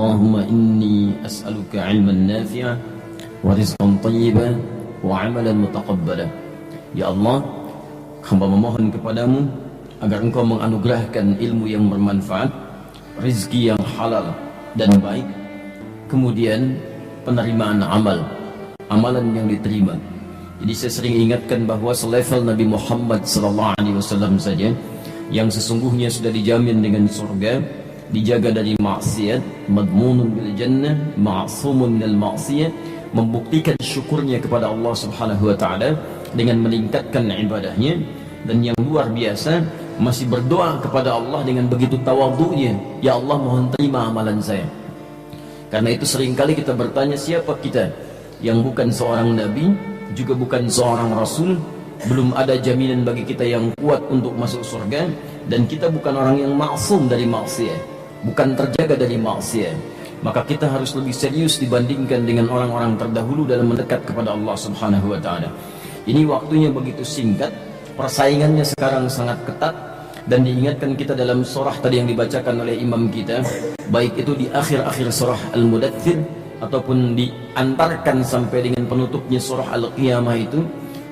Allahumma inni as'aluka ilman nafi'a wa rizqan thayyiban wa amalan mutaqabbala. Ya Allah, hamba memohon kepadamu agar engkau menganugerahkan ilmu yang bermanfaat, rizki yang halal dan baik, kemudian penerimaan amalan yang diterima. Jadi saya sering ingatkan bahwa selevel Nabi Muhammad SAW saja yang sesungguhnya sudah dijamin dengan surga, dijaga dari maksiat, madmunun bil jannah, ma'sumun minal maksiyah, membuktikan syukurnya kepada Allah Subhanahu wa taala dengan meningkatkan ibadahnya, dan yang luar biasa masih berdoa kepada Allah dengan begitu tawadhu'nya, ya Allah mohon terima amalan saya. Karena itu seringkali kita bertanya, siapa kita yang bukan seorang nabi, juga bukan seorang rasul, belum ada jaminan bagi kita yang kuat untuk masuk surga, dan kita bukan orang yang maksum dari maksiat, bukan terjaga dari maksiat. Maka kita harus lebih serius dibandingkan dengan orang-orang terdahulu dalam mendekat kepada Allah Subhanahu wa taala. Ini waktunya begitu singkat, persaingannya sekarang sangat ketat, dan diingatkan kita dalam surah tadi yang dibacakan oleh imam kita, baik itu di akhir-akhir surah Al-Mudaththir ataupun diantarkan sampai dengan penutupnya surah Al-Qiyamah itu,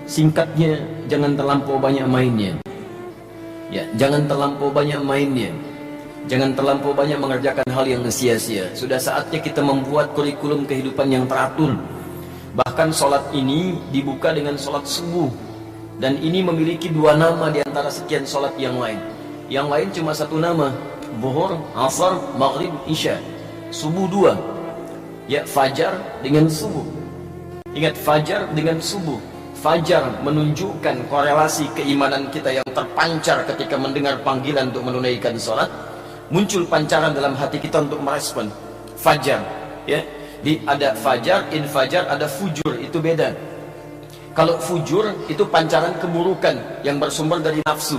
singkatnya jangan terlampau banyak mainnya. Ya, jangan terlampau banyak mainnya. Jangan terlampau banyak mengerjakan hal yang sia-sia. Sudah saatnya kita membuat kurikulum kehidupan yang teratur. Bahkan sholat ini dibuka dengan sholat subuh, dan ini memiliki dua nama di antara sekian sholat yang lain. Yang lain cuma satu nama, Zuhur, Asar, Maghrib, Isya. Subuh dua. Ya, fajar dengan subuh. Ingat, fajar dengan subuh. Fajar menunjukkan korelasi keimanan kita yang terpancar ketika mendengar panggilan untuk menunaikan sholat. Muncul pancaran dalam hati kita untuk merespon. Fajar, ya. Ada fajar, infajar, ada fujur, itu beda. Kalau fujur itu pancaran keburukan yang bersumber dari nafsu.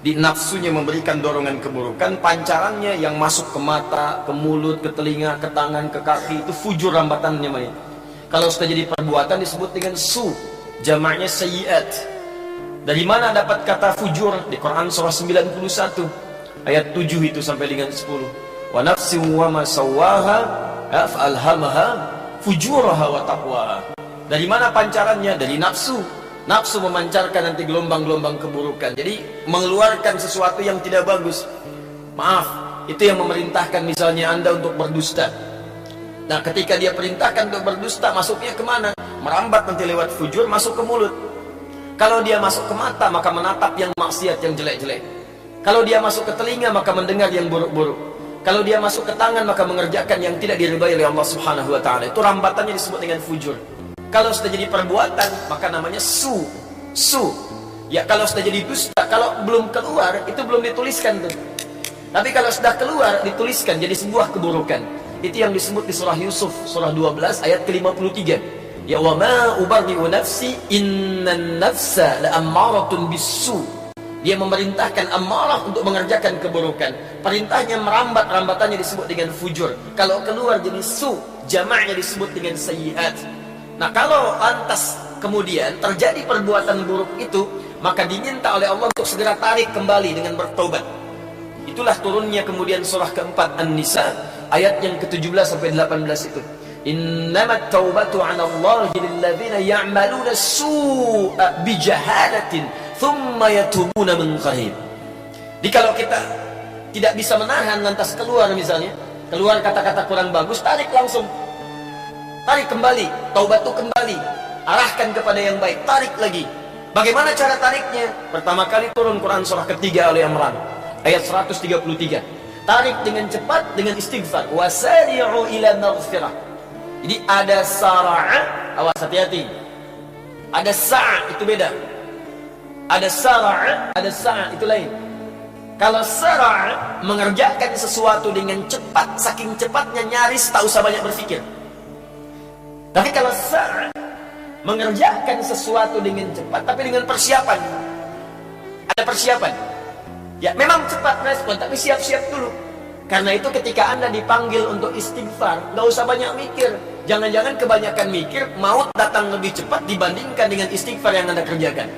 Di nafsunya memberikan dorongan keburukan, pancarannya yang masuk ke mata, ke mulut, ke telinga, ke tangan, ke kaki, itu fujur rambatannya namanya. Kalau sudah jadi perbuatan disebut dengan su, jamaknya sayyiat. Dari mana dapat kata fujur? Di Quran surah 91 ayat 7 itu sampai dengan 10. Wa nafsin wa ma sawwaha fa'alhamaha fujuraha wa taqwaha. Dari mana pancarannya? Dari nafsu. Nafsu memancarkan nanti gelombang-gelombang keburukan. Jadi mengeluarkan sesuatu yang tidak bagus. Maaf, itu yang memerintahkan misalnya Anda untuk berdusta. Nah, ketika dia perintahkan untuk berdusta, masuknya kemana? Merambat nanti lewat fujur, masuk ke mulut. Kalau dia masuk ke mata, maka menatap yang maksiat, yang jelek-jelek. Kalau dia masuk ke telinga, maka mendengar yang buruk-buruk. Kalau dia masuk ke tangan, maka mengerjakan yang tidak diridhai oleh Allah Subhanahu wa taala. Itu rambatannya disebut dengan fujur. Kalau sudah jadi perbuatan, maka namanya su. Ya, kalau sudah jadi dusta, kalau belum keluar, itu belum dituliskan tuh. Tapi kalau sudah keluar, dituliskan jadi sebuah keburukan. Itu yang disebut di surah Yusuf, surah 12 ayat ke-53. Ya, wa ma ubarri'u nafsi innan nafsa la'ammaratun bis-su. Dia memerintahkan ammarah untuk mengerjakan keburukan. Perintahnya merambat, rambatannya disebut dengan fujur. Kalau keluar jadi su, jamaknya disebut dengan sayyiat. Nah, kalau lantas kemudian terjadi perbuatan buruk itu, maka diminta oleh Allah untuk segera tarik kembali dengan bertobat. Itulah turunnya kemudian surah keempat An-Nisa ayat yang ke-17 sampai 18 itu. Innamat taubatu 'ala Allahi lilladzina ya'maluna su'a bijahalatin thumma yatubuna min qarib. Jadi kalau kita tidak bisa menahan lantas keluar misalnya, keluar kata-kata kurang bagus, tarik langsung. Tarik kembali, taubat itu kembali, arahkan kepada yang baik, tarik lagi. Bagaimana cara tariknya? Pertama kali turun Quran surah ketiga Ali Imran ayat 133. Tarik dengan cepat dengan istighfar. Wasari'u ila maghfirah. Jadi ada sara'a, awas hati-hati. Ada sa'a, itu beda. Ada sara'a, ada sa'a, itu lain. Kalau sara'a mengerjakan sesuatu dengan cepat, saking cepatnya nyaris tak usah banyak berpikir. Tapi kalau sa'a mengerjakan sesuatu dengan cepat, tapi dengan persiapan. Ada persiapan. Ya, memang cepat respon, tapi siap-siap dulu. Karena itu ketika Anda dipanggil untuk istighfar, gak usah banyak mikir. Jangan-jangan kebanyakan mikir, maut datang lebih cepat dibandingkan dengan istighfar yang Anda kerjakan.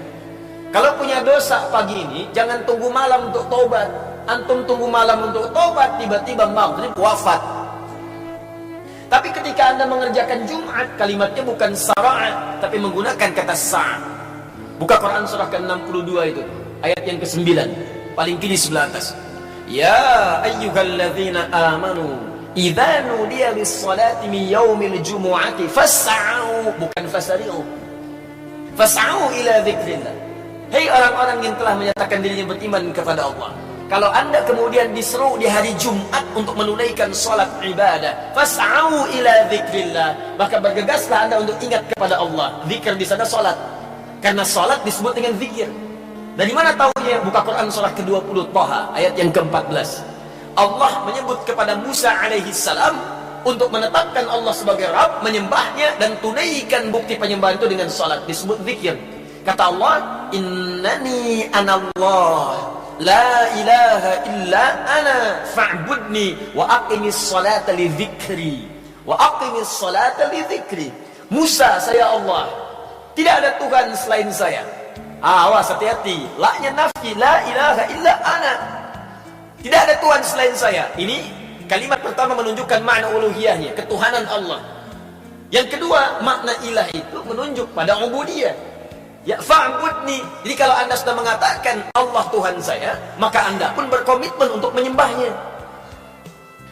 Kalau punya dosa pagi ini, jangan tunggu malam untuk tobat. Antum tunggu malam untuk tobat, tiba-tiba maghrib wafat. ketika Anda mengerjakan Jumat, kalimatnya bukan sara'a, tapi menggunakan kata sa'. Buka Quran surah ke-62 itu, ayat yang ke-9, paling kiri sebelah atas. Ya ayyuhalladzina amanu idza nudiya lis-salati min yaumil jumu'ati fas'au, bukan fasari'u. Fas'au ila dzikrillah. Hei orang-orang yang telah menyatakan dirinya beriman kepada Allah, kalau Anda kemudian diseru di hari Jumat untuk menunaikan salat ibadah, fas'au ila dzikrillah, maka bergegaslah Anda untuk ingat kepada Allah. Zikir di sana salat, karena salat disebut dengan zikir. Dari mana tahunya? Buka Quran surah ke-20 Thaha ayat yang ke-14. Allah menyebut kepada Musa alaihi salam untuk menetapkan Allah sebagai Rabb, menyembahnya dan tunaikan bukti penyembahan itu dengan salat, disebut zikir. Kata Allah, innani anallah la ilaha illa ana fa'budni wa aqimis salata li dzikri wa aqimis salata li dzikri. Musa, saya Allah, tidak ada Tuhan selain saya. Awas, hati-hati, la-nya nafi, la ilaha illa ana, tidak ada Tuhan selain saya. Ini kalimat pertama menunjukkan makna uluhiyahnya, ketuhanan Allah. Yang kedua, makna ilah itu menunjuk pada ubudiyah. Ya fa'budni. Jadi kalau Anda sudah mengatakan Allah Tuhan saya, maka Anda pun berkomitmen untuk menyembahnya.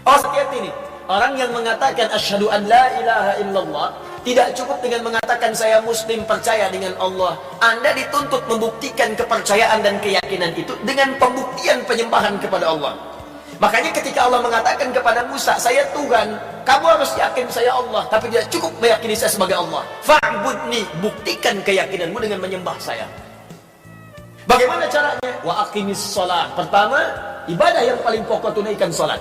Oh, hati-hati nih. Orang yang mengatakan asyhadu an la ilaha illallah tidak cukup dengan mengatakan saya muslim, percaya dengan Allah. Anda dituntut membuktikan kepercayaan dan keyakinan itu dengan pembuktian penyembahan kepada Allah. Makanya ketika Allah mengatakan kepada Musa, saya Tuhan, kamu harus yakin saya Allah, tapi tidak cukup meyakini saya sebagai Allah. Fa'budni, buktikan keyakinanmu dengan menyembah saya. Bagaimana caranya? Wa aqimis shalah. Pertama, ibadah yang paling pokok, tunaikan salat.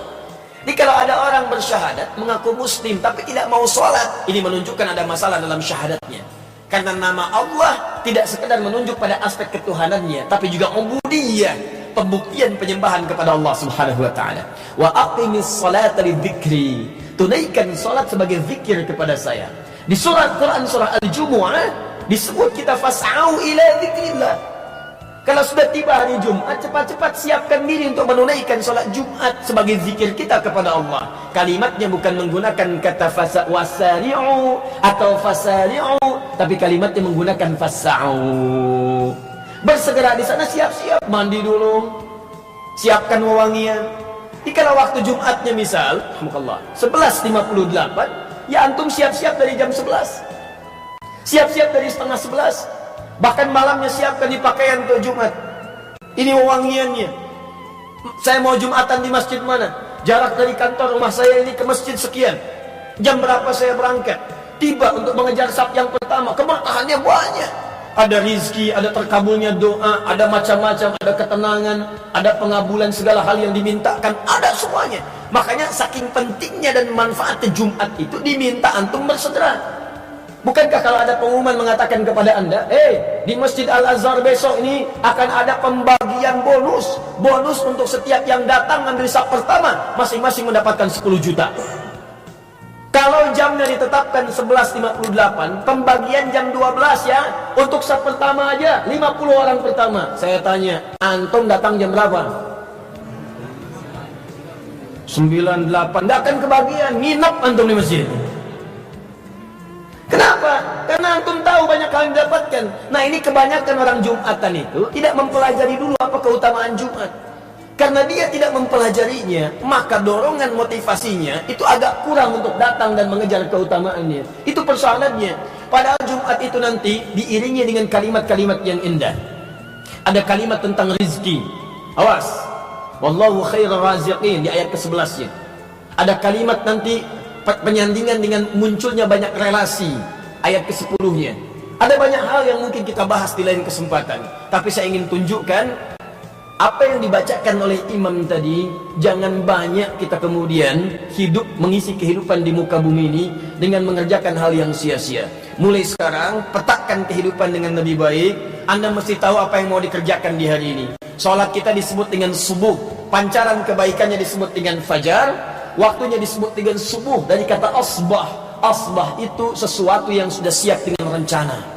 Jadi kalau ada orang bersyahadat, mengaku muslim, tapi tidak mau salat, ini menunjukkan ada masalah dalam syahadatnya. Karena nama Allah tidak sekedar menunjuk pada aspek ketuhanannya, tapi juga ubudiyah, pembuktian penyembahan kepada Allah Subhanahu wa taala. Wa aqimis salata lidzikri, tunaikan salat sebagai zikir kepada saya. Di surah Quran surah Al-Jumu'ah disebut kita fas'au ila dzikrillah. Kalau sudah tiba hari Jumat, cepat-cepat siapkan diri untuk menunaikan salat Jumat sebagai zikir kita kepada Allah. Kalimatnya bukan menggunakan kata wasari'u atau fasari'u, tapi kalimatnya menggunakan fas'au. Bersegera di sana, siap-siap, mandi dulu, siapkan wewangian. Jika waktu Jumatnya misal 11.58, ya antum siap-siap dari jam 11, siap-siap dari setengah 11, bahkan malamnya siapkan di pakaian untuk Jumat. Ini wewangiannya. Saya mau Jumatan di masjid mana? Jarak dari kantor rumah saya ini ke masjid sekian. Jam berapa saya berangkat? Tiba untuk mengejar saf yang pertama. Keberkahannya banyak. Ada rizki, ada terkabulnya doa, ada macam-macam, ada ketenangan, ada pengabulan segala hal yang dimintakan, ada semuanya. Makanya saking pentingnya dan manfaatnya Jumat itu diminta antum bersegera. Bukankah kalau ada pengumuman mengatakan kepada Anda, di Masjid Al-Azhar besok ini akan ada pembagian bonus. Bonus untuk setiap yang datang ambil saf pertama, masing-masing mendapatkan 10 juta. Kalau jamnya ditetapkan 11.58, pembagian jam 12 ya, untuk saf pertama aja, 50 orang pertama. Saya tanya, antum datang jam berapa? 98, tidak akan kebagian, nginep antum di masjid. Kenapa? Karena antum tahu banyak hal yang didapatkan. Nah ini kebanyakan orang Jumatan itu tidak mempelajari dulu apa keutamaan Jumat. Karena dia tidak mempelajarinya, maka dorongan motivasinya itu agak kurang untuk datang dan mengejar keutamaannya. Itu persoalannya. Padahal Jumat itu nanti diiringi dengan kalimat-kalimat yang indah. Ada kalimat tentang rizki. Awas. Wallahu khairur raziqin di ayat ke-11-nya. Ada kalimat nanti penyandingan dengan munculnya banyak relasi. Ayat ke-10-nya. Ada banyak hal yang mungkin kita bahas di lain kesempatan. Tapi saya ingin tunjukkan apa yang dibacakan oleh imam tadi. Jangan banyak kita kemudian hidup mengisi kehidupan di muka bumi ini dengan mengerjakan hal yang sia-sia. Mulai sekarang petakkan kehidupan dengan lebih baik. Anda mesti tahu apa yang mau dikerjakan di hari ini. Salat kita disebut dengan subuh, pancaran kebaikannya disebut dengan fajar, waktunya disebut dengan subuh dari kata asbah. Asbah itu sesuatu yang sudah siap dengan rencana.